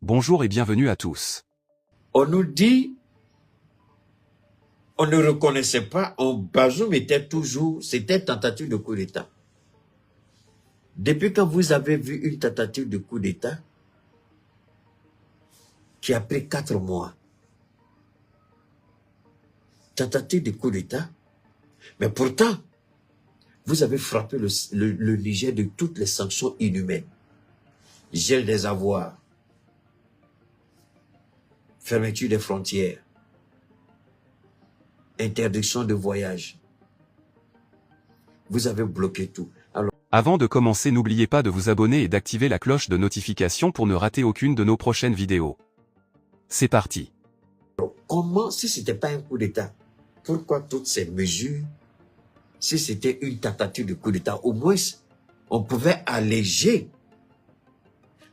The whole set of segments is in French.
Bonjour et bienvenue à tous. On nous dit, on ne reconnaissait pas, Bazoum était toujours, c'était tentative de coup d'État. Depuis quand vous avez vu une tentative de coup d'État qui a pris 4 mois, tentative de coup d'État, mais pourtant, vous avez frappé le Niger de toutes les sanctions inhumaines. Gel des avoirs, fermeture des frontières, interdiction de voyage. Vous avez bloqué tout. Alors, Avant de commencer, n'oubliez pas de vous abonner et d'activer la cloche de notification pour ne rater aucune de nos prochaines vidéos. C'est parti. comment, si ce n'était pas un coup d'État, pourquoi toutes ces mesures, si c'était une tentative de coup d'État, au moins on pouvait alléger.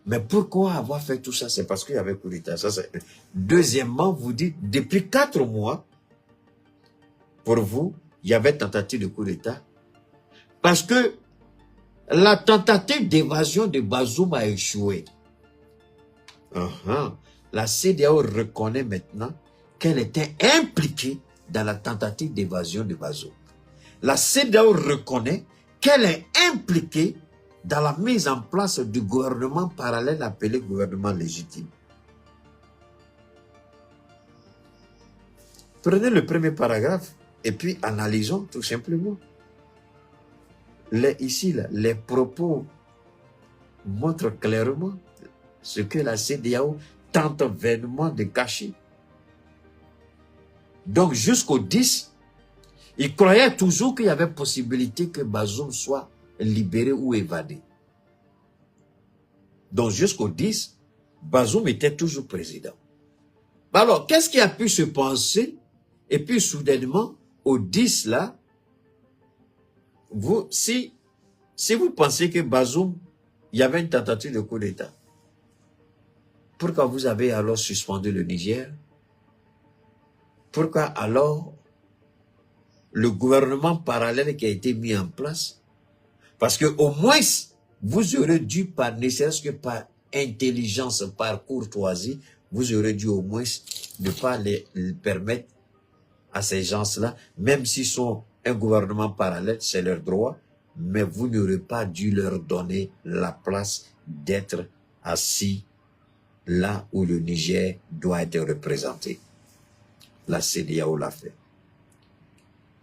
Mais pourquoi avoir fait tout ça? C'est parce qu'il y avait coup d'État. Deuxièmement, vous dites, depuis 4 mois, pour vous, il y avait tentative de coup d'État. Parce que la tentative d'évasion de Bazoum a échoué. La CEDEAO reconnaît maintenant qu'elle était impliquée dans la tentative d'évasion de Bazoum. La CEDEAO reconnaît qu'elle est impliquée dans la mise en place du gouvernement parallèle appelé gouvernement légitime. Prenez le premier paragraphe et puis analysons tout simplement. Les propos montrent clairement ce que la CEDEAO tente vainement de cacher. Donc jusqu'au 10, ils croyaient toujours qu'il y avait possibilité que Bazoum soit libéré ou évadé. Donc jusqu'au 10, Bazoum était toujours président. Alors, qu'est-ce qui a pu se penser? Et puis soudainement, au 10 là, si vous pensez que Bazoum, il y avait une tentative de coup d'État, pourquoi vous avez alors suspendu le Niger? Pourquoi alors le gouvernement parallèle qui a été mis en place? Parce que au moins, vous aurez dû, ne serait-ce que par intelligence, par courtoisie, vous aurez dû au moins ne pas les permettre à ces gens-là, même s'ils sont un gouvernement parallèle, c'est leur droit, mais vous n'aurez pas dû leur donner la place d'être assis là où le Niger doit être représenté. La CEDEAO l'a fait.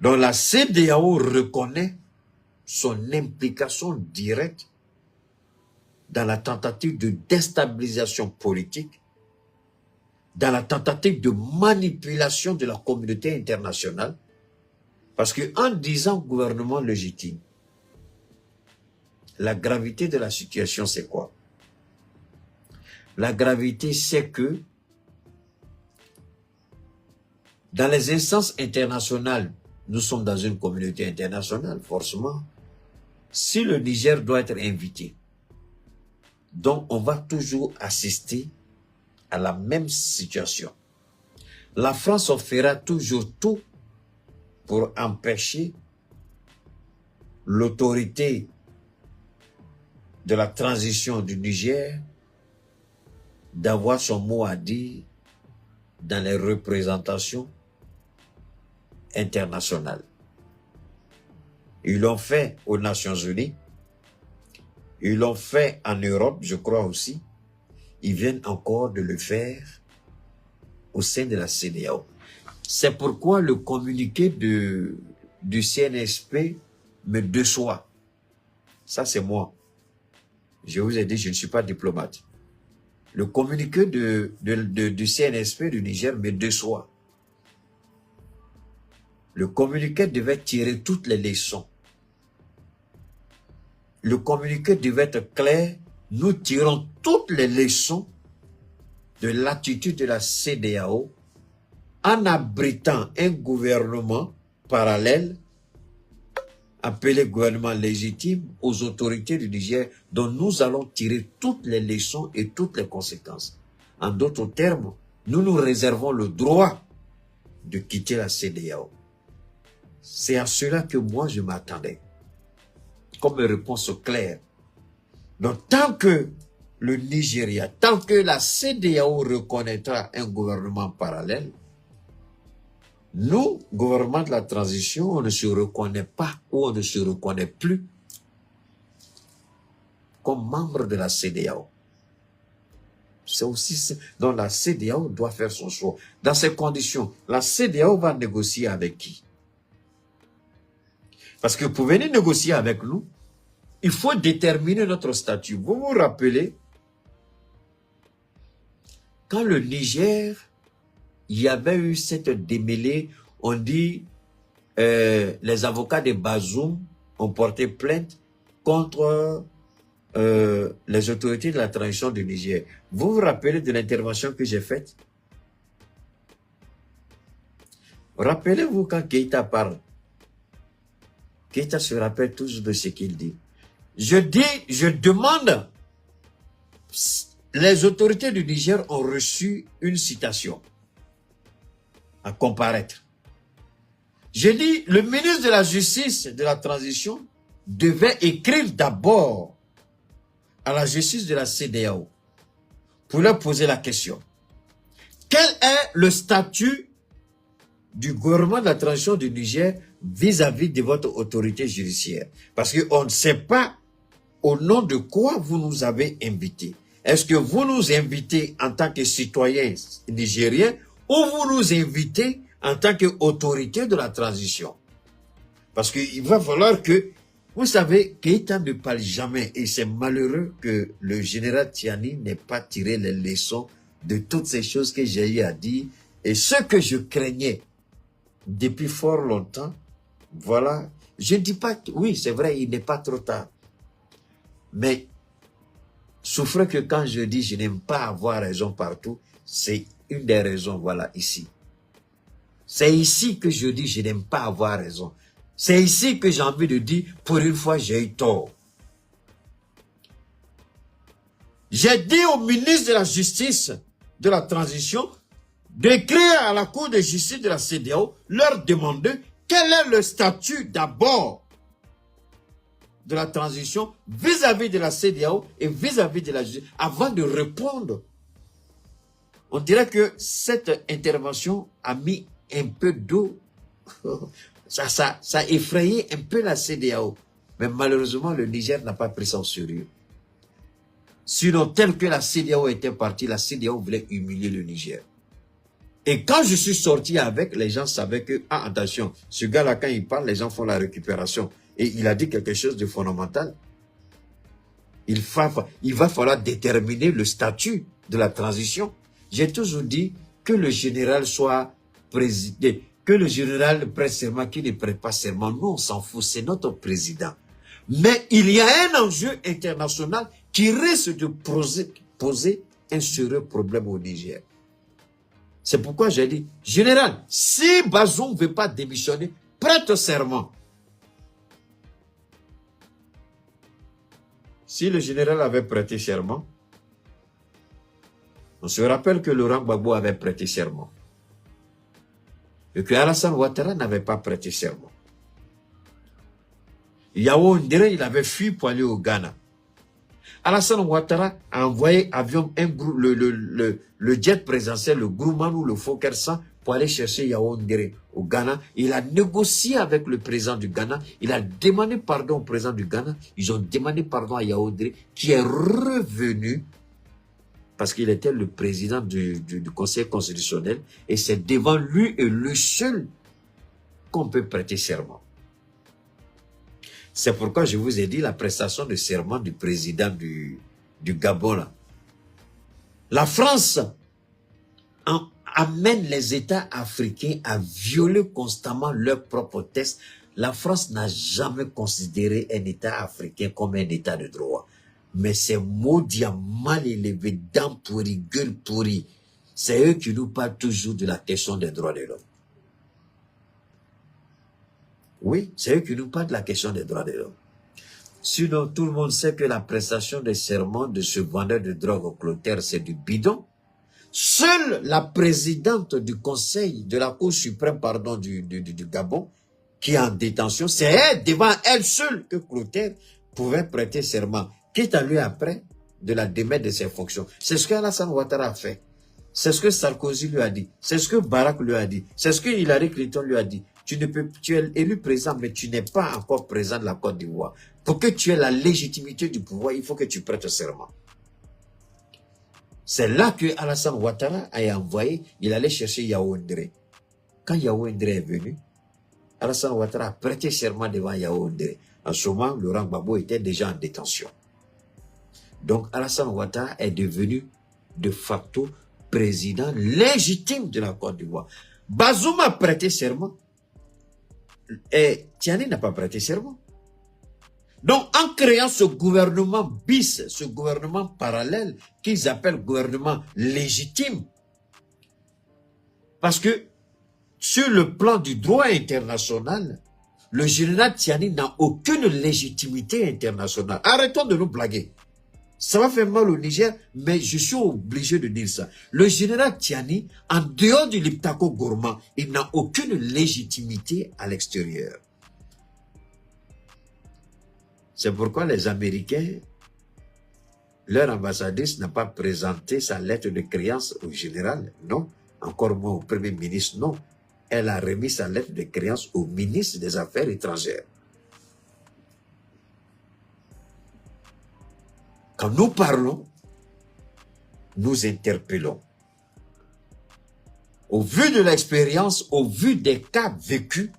Donc la CEDEAO reconnaît son implication directe dans la tentative de déstabilisation politique, dans la tentative de manipulation de la communauté internationale, parce qu'en disant gouvernement légitime, la gravité de la situation, c'est quoi? La gravité, c'est que dans les instances internationales, nous sommes dans une communauté internationale, forcément. Si le Niger doit être invité, donc on va toujours assister à la même situation. La France fera toujours tout pour empêcher l'autorité de la transition du Niger d'avoir son mot à dire dans les représentations internationales. Ils l'ont fait aux Nations Unies, ils l'ont fait en Europe, je crois aussi. Ils viennent encore de le faire au sein de la CEDEAO. C'est pourquoi le communiqué du CNSP me déçoit. Ça, c'est moi. Je vous ai dit, je ne suis pas diplomate. Le communiqué du CNSP du Niger me déçoit. Le communiqué devait tirer toutes les leçons. Le communiqué devait être clair. Nous tirons toutes les leçons de l'attitude de la CEDEAO en abritant un gouvernement parallèle appelé gouvernement légitime aux autorités du Niger, dont nous allons tirer toutes les leçons et toutes les conséquences. En d'autres termes, nous nous réservons le droit de quitter la CEDEAO. C'est à cela que moi je m'attendais, comme réponse claire. Donc tant que le Nigeria, tant que la CEDEAO reconnaîtra un gouvernement parallèle, nous, gouvernement de la transition, on ne se reconnaît pas ou on ne se reconnaît plus comme membre de la CEDEAO. C'est aussi donc la CEDEAO doit faire son choix. Dans ces conditions, la CEDEAO va négocier avec qui? Parce que pour venir négocier avec nous, il faut déterminer notre statut. Vous vous rappelez, quand le Niger, il y avait eu cette démêlée, on dit, les avocats de Bazoum ont porté plainte contre les autorités de la transition du Niger. Vous vous rappelez de l'intervention que j'ai faite? Rappelez-vous quand Keïta parle. Keïta se rappelle toujours de ce qu'il dit. Je demande, les autorités du Niger ont reçu une citation à comparaître. Je dis, le ministre de la Justice de la Transition devait écrire d'abord à la justice de la CEDEAO pour leur poser la question. Quel est le statut du gouvernement de la transition du Niger vis-à-vis de votre autorité judiciaire? Parce qu'on ne sait pas au nom de quoi vous nous avez invités. Est-ce que vous nous invitez en tant que citoyens nigériens ou vous nous invitez en tant qu'autorité de la transition? Parce qu'il va falloir que, vous savez, Keïta ne parle jamais et c'est malheureux que le général Tiani n'ait pas tiré les leçons de toutes ces choses que j'ai eu à dire et ce que je craignais depuis fort longtemps. Voilà, je ne dis pas, oui c'est vrai, il n'est pas trop tard. Mais souffrez que quand je dis je n'aime pas avoir raison partout, c'est une des raisons, voilà, ici. C'est ici que je dis je n'aime pas avoir raison. C'est ici que j'ai envie de dire, pour une fois, j'ai eu tort. J'ai dit au ministre de la Justice de la Transition d'écrire à la Cour de justice de la CEDEAO, leur demander quel est le statut d'abord de la transition vis-à-vis de la CEDEAO et vis-à-vis de la justice, avant de répondre. On dirait que cette intervention a mis un peu d'eau. Ça a effrayé un peu la CEDEAO. Mais malheureusement, le Niger n'a pas pris ça au sérieux. Sinon, tel que la CEDEAO était partie, la CEDEAO voulait humilier le Niger. Et quand je suis sorti avec, les gens savaient que, ah, attention, ce gars-là, quand il parle, les gens font la récupération. Et il a dit quelque chose de fondamental. Il va falloir déterminer le statut de la transition. J'ai toujours dit que le général soit président, que le général prête serment, qu'il ne prête pas serment. Nous, on s'en fout, c'est notre président. Mais il y a un enjeu international qui risque de poser un sérieux problème au Niger. C'est pourquoi j'ai dit, général, si Bazoum ne veut pas démissionner, prête serment. Si le général avait prêté serment, on se rappelle que Laurent Gbagbo avait prêté serment. Et que Alassane Ouattara n'avait pas prêté serment. Yao Ndere, il avait fui pour aller au Ghana. Alassane Ouattara a envoyé avion, le jet présidentiel, le Grumman ou le Fokker 100 pour aller chercher Yao Ndere au Ghana. Il a négocié avec le président du Ghana. Il a demandé pardon au président du Ghana. Ils ont demandé pardon à Yao Ndere qui est revenu parce qu'il était le président du Conseil constitutionnel et c'est devant lui et le seul qu'on peut prêter serment. C'est pourquoi je vous ai dit la prestation de serment du président du Gabon. Là. La France amène les États africains à violer constamment leurs propres textes. La France n'a jamais considéré un État africain comme un État de droit. Mais ces maudits mal élevés, dents pourries, gueules pourries, c'est eux qui nous parlent toujours de la question des droits de l'homme. Oui, c'est eux qui nous parlent de la question des droits de l'homme. Sinon, tout le monde sait que la prestation des serments de ce vendeur de drogue au Clotaire, c'est du bidon. Seule la présidente du conseil, de la Cour suprême, pardon, du Gabon, qui est en détention, c'est elle, devant elle seule, que Clotaire pouvait prêter serment. Quitte à lui après, de la démettre de ses fonctions. C'est ce qu'Alassane Ouattara a fait. C'est ce que Sarkozy lui a dit. C'est ce que Barack lui a dit. C'est ce que Hillary Clinton lui a dit. Tu es élu président, mais tu n'es pas encore président de la Côte d'Ivoire. Pour que tu aies la légitimité du pouvoir, il faut que tu prêtes serment. C'est là que Alassane Ouattara a envoyé, il allait chercher Yao Ndré. Quand Yao Ndré est venu, Alassane Ouattara a prêté serment devant Yao Ndré. En ce moment, Laurent Gbagbo était déjà en détention. Donc Alassane Ouattara est devenu de facto président légitime de la Côte d'Ivoire. Bazoum a prêté serment. Et Tiani n'a pas prêté serment. Donc, en créant ce gouvernement bis, ce gouvernement parallèle, qu'ils appellent gouvernement légitime, parce que sur le plan du droit international, le général Tiani n'a aucune légitimité internationale. Arrêtons de nous blaguer. Ça va faire mal au Niger, mais je suis obligé de dire ça. Le général Tiani, en dehors du Liptako Gourmand, il n'a aucune légitimité à l'extérieur. C'est pourquoi les Américains, leur ambassadrice n'a pas présenté sa lettre de créance au général, non. Encore moins au Premier ministre, non. Elle a remis sa lettre de créance au ministre des Affaires étrangères. Quand nous parlons, nous interpellons. Au vu de l'expérience, au vu des cas vécus,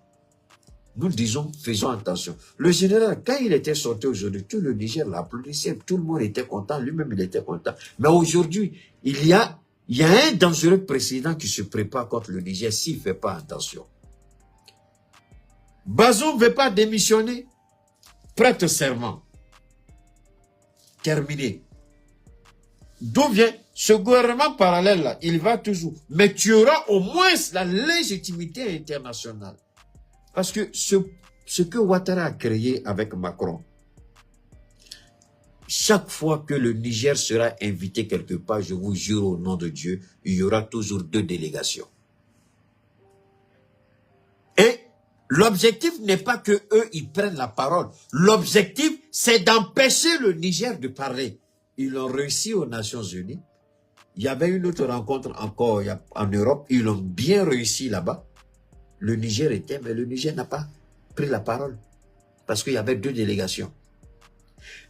nous disons, faisons attention. Le général, quand il était sorti aujourd'hui, tout le Niger l'applaudissait, tout le monde était content, lui-même il était content. Mais aujourd'hui, il y a un dangereux précédent qui se prépare contre le Niger s'il ne fait pas attention. Bazoum ne veut pas démissionner, prête serment. Terminé. D'où vient ce gouvernement parallèle-là? Il va toujours. Mais tu auras au moins la légitimité internationale. Parce que ce que Ouattara a créé avec Macron, chaque fois que le Niger sera invité quelque part, je vous jure au nom de Dieu, il y aura toujours 2 délégations. Et l'objectif n'est pas que eux ils prennent la parole. L'objectif, c'est d'empêcher le Niger de parler. Ils l'ont réussi aux Nations Unies. Il y avait une autre rencontre encore en Europe. Ils l'ont bien réussi là-bas. Le Niger était, mais le Niger n'a pas pris la parole. Parce qu'il y avait 2 délégations.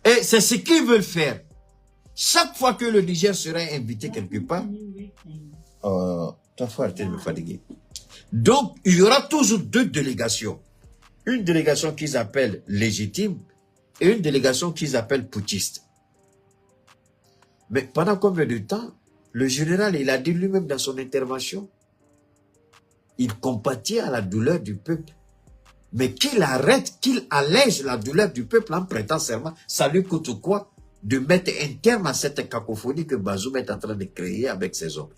Et c'est ce qu'ils veulent faire. Chaque fois que le Niger sera invité quelque part, ta fois, arrêtez de me fatiguer. Donc, il y aura toujours 2 délégations. Une délégation qu'ils appellent légitime et une délégation qu'ils appellent putschiste. Mais pendant combien de temps, le général, il a dit lui-même dans son intervention, il compatit à la douleur du peuple. Mais qu'il arrête, qu'il allège la douleur du peuple en prêtant serment, ça lui coûte quoi? De mettre un terme à cette cacophonie que Bazoum est en train de créer avec ses hommes.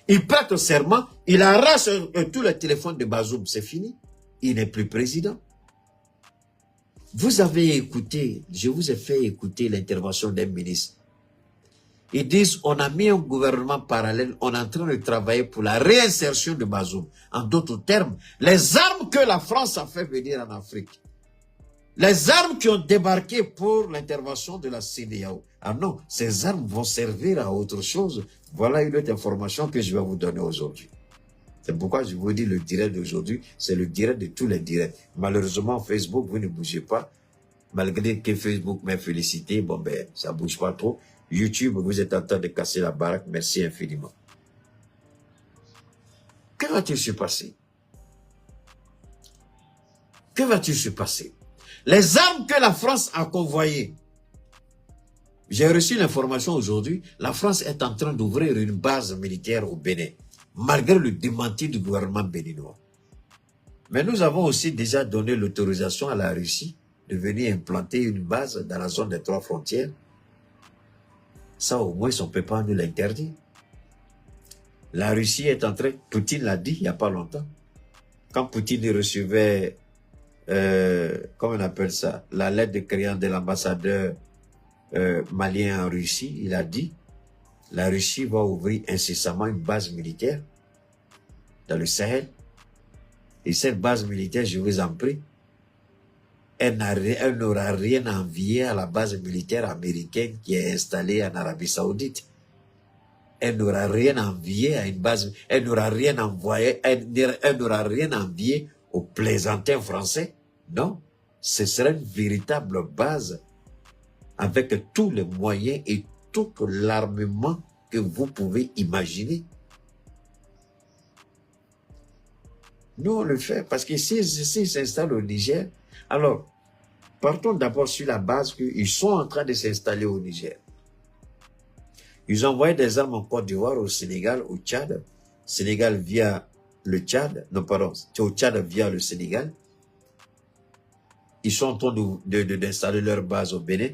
Il prête serment, il arrache tous les téléphones de Bazoum, c'est fini. Il n'est plus président. Vous avez écouté, je vous ai fait écouter l'intervention d'un ministre. Ils disent, on a mis un gouvernement parallèle, on est en train de travailler pour la réinsertion de Bazoum. En d'autres termes, les armes que la France a fait venir en Afrique, les armes qui ont débarqué pour l'intervention de la CEDEAO, ah non, ces armes vont servir à autre chose. Voilà une autre information que je vais vous donner aujourd'hui. C'est pourquoi je vous dis le direct d'aujourd'hui, c'est le direct de tous les directs. Malheureusement, Facebook, vous ne bougez pas. Malgré que Facebook m'a félicité, bon ben, ça bouge pas trop. YouTube, vous êtes en train de casser la baraque. Merci infiniment. Que va-t-il se passer? Que va-t-il se passer? Les armes que la France a convoyées. J'ai reçu l'information aujourd'hui, la France est en train d'ouvrir une base militaire au Bénin, malgré le démenti du gouvernement béninois. Mais nous avons aussi déjà donné l'autorisation à la Russie de venir implanter une base dans la zone des 3 frontières. Ça, au moins, on ne peut pas nous l'interdire. La Russie est en train, Poutine l'a dit il n'y a pas longtemps, quand Poutine recevait, comment on appelle ça, la lettre de créance de l'ambassadeur malien en Russie, il a dit, la Russie va ouvrir incessamment une base militaire dans le Sahel. Et cette base militaire, je vous en prie, elle n'aura rien à envier à la base militaire américaine qui est installée en Arabie Saoudite. Elle n'aura rien à envier à une base, elle n'aura rien envoyé, elle n'aura rien à envier aux plaisantins français. Non, ce serait une véritable base avec tous les moyens et tout l'armement que vous pouvez imaginer. Nous, on le fait parce que s'ils s'installent au Niger, alors, partons d'abord sur la base qu'ils sont en train de s'installer au Niger. Ils ont envoyé des armes en Côte d'Ivoire, au Sénégal, au Tchad. Sénégal via le Tchad. Non, pardon, c'est au Tchad via le Sénégal. Ils sont en train d'installer leur base au Bénin.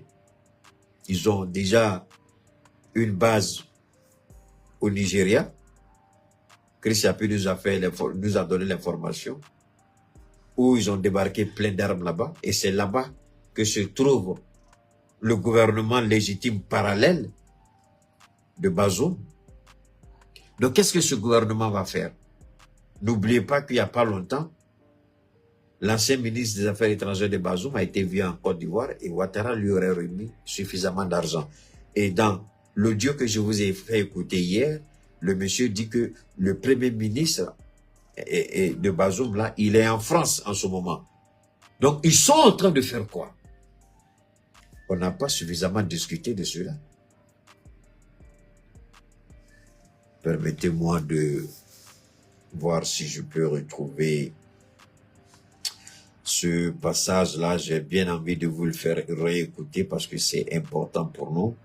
Ils ont déjà une base au Nigeria. Chris Yapi nous a donné l'information. Où ils ont débarqué plein d'armes là-bas. Et c'est là-bas que se trouve le gouvernement légitime parallèle de Bazoum. Donc, qu'est-ce que ce gouvernement va faire? N'oubliez pas qu'il n'y a pas longtemps, l'ancien ministre des Affaires étrangères de Bazoum a été vu en Côte d'Ivoire et Ouattara lui aurait remis suffisamment d'argent. Et dans l'audio que je vous ai fait écouter hier, le monsieur dit que le premier ministre de Bazoum, là, il est en France en ce moment. Donc, ils sont en train de faire quoi? On n'a pas suffisamment discuté de cela. Permettez-moi de voir si je peux retrouver ce passage-là. J'ai bien envie de vous le faire réécouter parce que c'est important pour nous.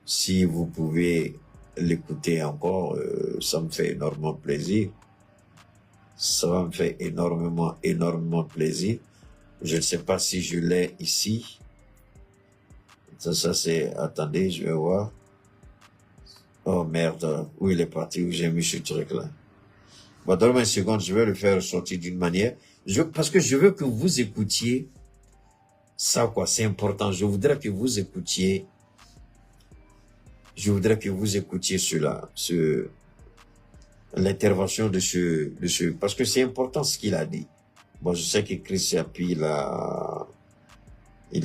Si vous pouvez l'écouter encore, ça me fait énormément plaisir. Ça va me faire énormément plaisir. Je ne sais pas si je l'ai ici. Ça c'est... Attendez, je vais voir. Oh merde, où il est parti, où j'ai mis ce truc-là. Bon, donne-moi une seconde, je vais le faire sortir d'une manière. Parce que je veux que vous écoutiez ça, quoi, c'est important. Je voudrais que vous écoutiez cela, l'intervention de ce, parce que c'est important ce qu'il a dit. Bon, je sais que Chris Yapi, il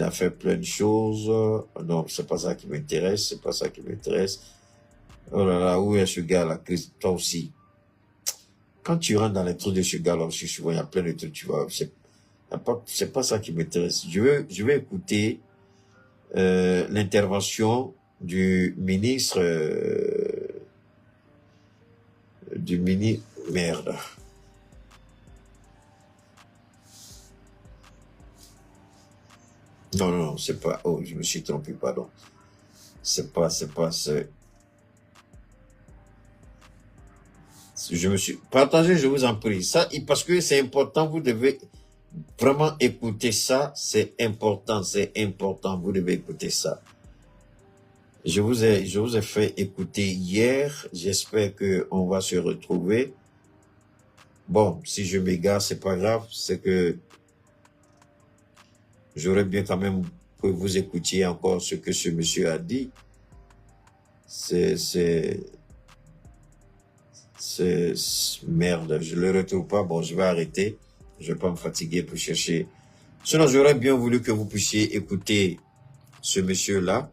a fait plein de choses. Non, c'est pas ça qui m'intéresse, c'est pas ça qui m'intéresse. Oh là là, où est ce gars-là, Chris? Toi aussi. Quand tu rentres dans les trucs de ce gars-là aussi, souvent, il y a plein de trucs, tu vois. C'est pas ça qui m'intéresse. Je vais écouter, l'intervention du ministre, merde. Non, c'est pas, oh, je me suis trompé, pardon. Je me suis partagé, je vous en prie. Ça, parce que c'est important, vous devez vraiment écouter ça. C'est important. Vous devez écouter ça. Je vous ai fait écouter hier. J'espère que on va se retrouver. Bon, si je m'égare, c'est pas grave. C'est que j'aurais bien quand même que vous écoutiez encore ce que ce monsieur a dit. C'est merde, je le retrouve pas. Bon, je vais arrêter. Je vais pas me fatiguer pour chercher. Sinon, j'aurais bien voulu que vous puissiez écouter ce monsieur-là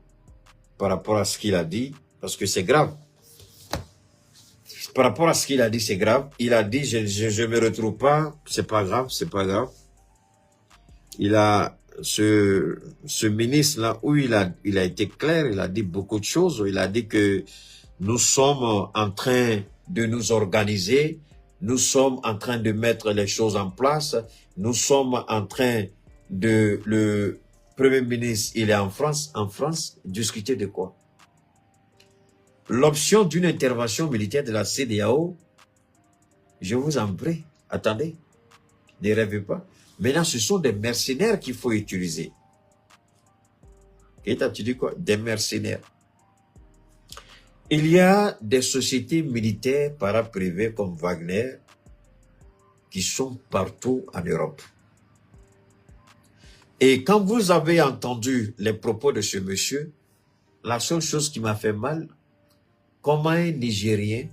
par rapport à ce qu'il a dit, parce que c'est grave. Par rapport à ce qu'il a dit, c'est grave. Il a dit, je me retrouve pas. C'est pas grave. Il a ce ministre-là où il a été clair. Il a dit beaucoup de choses. Il a dit que nous sommes en train de nous organiser, nous sommes en train de mettre les choses en place, nous sommes en train de... Le Premier ministre, il est en France, discuter de quoi? L'option d'une intervention militaire de la CEDEAO, je vous en prie, attendez, ne rêvez pas. Maintenant, ce sont des mercenaires qu'il faut utiliser. Et tu dis quoi? Des mercenaires. Il y a des sociétés militaires paraprivées comme Wagner qui sont partout en Europe. Et quand vous avez entendu les propos de ce monsieur, la seule chose qui m'a fait mal, comment un Nigérien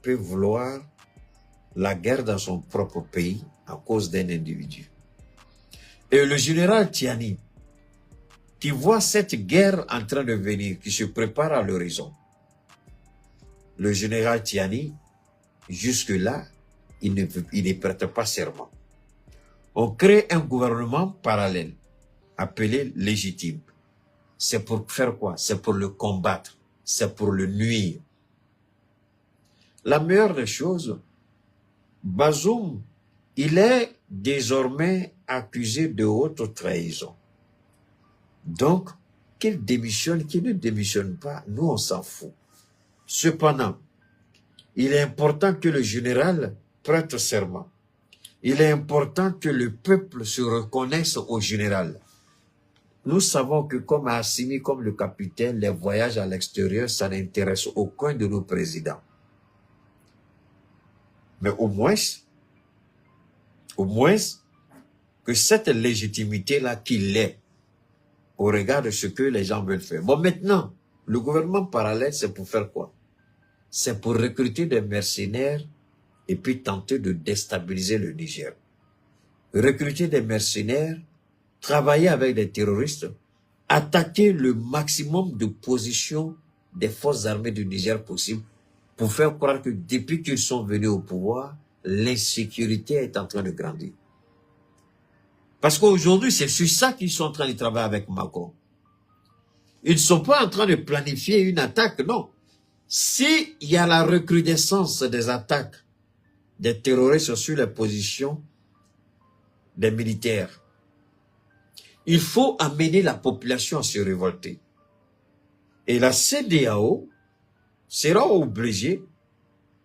peut vouloir la guerre dans son propre pays à cause d'un individu. Et le général Tiani, qui voit cette guerre en train de venir, qui se prépare à l'horizon, le général Tiani, jusque-là, il ne prête pas serment. On crée un gouvernement parallèle, appelé légitime. C'est pour faire quoi? C'est pour le combattre, c'est pour le nuire. La meilleure des choses, Bazoum, il est désormais accusé de haute trahison. Donc, qu'il démissionne, qu'il ne démissionne pas, nous on s'en fout. Cependant, il est important que le général prête serment. Il est important que le peuple se reconnaisse au général. Nous savons que comme Assimi, comme le capitaine, les voyages à l'extérieur, ça n'intéresse aucun de nos présidents. Mais au moins, que cette légitimité-là qu'il ait, au regard de ce que les gens veulent faire. Bon, maintenant, le gouvernement parallèle, c'est pour faire quoi? C'est pour recruter des mercenaires et puis tenter de déstabiliser le Niger. Recruter des mercenaires, travailler avec des terroristes, attaquer le maximum de positions des forces armées du Niger possible pour faire croire que depuis qu'ils sont venus au pouvoir, l'insécurité est en train de grandir. Parce qu'aujourd'hui, c'est sur ça qu'ils sont en train de travailler avec Macron. Ils ne sont pas en train de planifier une attaque, non. S'il y a la recrudescence des attaques des terroristes sur les positions des militaires, il faut amener la population à se révolter. Et la CEDEAO sera obligée,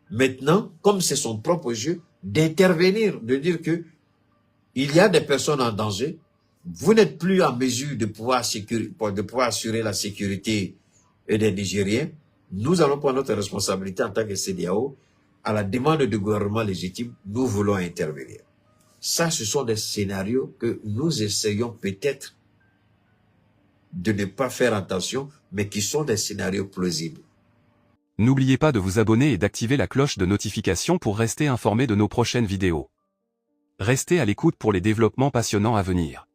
maintenant, comme c'est son propre jeu, d'intervenir, de dire que il y a des personnes en danger, vous n'êtes plus en mesure de pouvoir assurer la sécurité des Nigériens. Nous allons prendre notre responsabilité en tant que CEDEAO, à la demande du gouvernement légitime, nous voulons intervenir. Ça, ce sont des scénarios que nous essayons peut-être de ne pas faire attention, mais qui sont des scénarios plausibles. N'oubliez pas de vous abonner et d'activer la cloche de notification pour rester informé de nos prochaines vidéos. Restez à l'écoute pour les développements passionnants à venir.